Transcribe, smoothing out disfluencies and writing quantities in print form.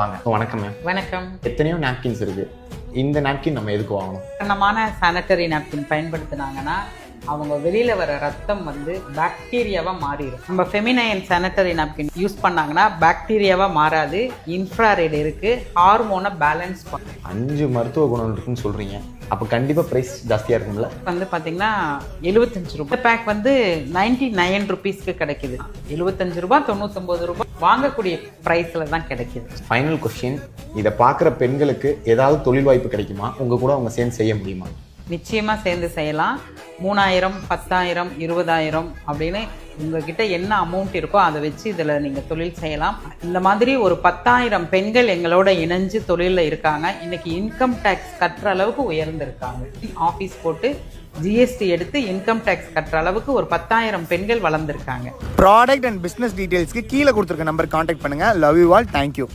வாங்க. வணக்கம் மேம். வணக்கம். எத்தனையோ நாப்கின்ஸ் இருக்கு. இந்த நாப்கின் நம்ம எதுக்கு வாங்கணும்? காரணமான சானிட்டரி நாப்கின் பயன்படுத்தினாங்கன்னா அவங்க வெளியில வர ரத்தம் வந்து பாக்டீரியாவா மாறிடும். நம்ம ஃபெமினைன் சானிட்டரி நாப்கின் யூஸ் பண்ணாங்கன்னா பாக்டீரியாவா மாறாது. இன்ஃப்ராரெட் இருக்கு, ஹார்மோனை பேலன்ஸ் பண்ணும். 5 மருத்துவ குணம் இருக்குன்னு சொல்றீங்க. அப்ப கண்டிப்பா பிரைஸ் ஜாஸ்தியா இருக்கும்ல? வந்து பாத்தீங்கன்னா 75 ரூபாய் பேக் வந்து 99 ருபீஸ்க்கு கிடைக்குது. 75 ரூபாய் 99 ரூபாய் வாங்கக்கூடிய பிரைஸ்ல தான் கிடைக்குது. ஃபைனல் கொஸ்டின், இதை பார்க்குற பெண்களுக்கு ஏதாவது தொழில் வாய்ப்பு கிடைக்குமா? உங்க கூட அவங்க சேர்ந்து செய்ய முடியுமா? நிச்சயமா சேர்ந்து செய்யலாம். 3000, 10,000, 20,000 அப்படின்னு உங்ககிட்ட என்ன அமௌண்ட் இருக்கோ அதை வச்சு இதில் நீங்கள் தொழில் செய்யலாம். இந்த மாதிரி ஒரு 10,000 பெண்கள் எங்களோட இணைஞ்சு தொழிலில் இருக்காங்க. இன்னைக்கு இன்கம் டேக்ஸ் கட்டுற அளவுக்கு உயர்ந்திருக்காங்க. ஆஃபீஸ் போட்டு ஜிஎஸ்டி எடுத்து இன்கம் டேக்ஸ் கட்டுற அளவுக்கு ஒரு 10,000 பெண்கள் வளர்ந்துருக்காங்க. ப்ராடக்ட் அண்ட் பிஸ்னஸ் டீடைல்ஸ்க்கு கீழே கொடுத்துருக்க நம்பர் கான்டாக்ட் பண்ணுங்க. Love you all. தேங்க்யூ.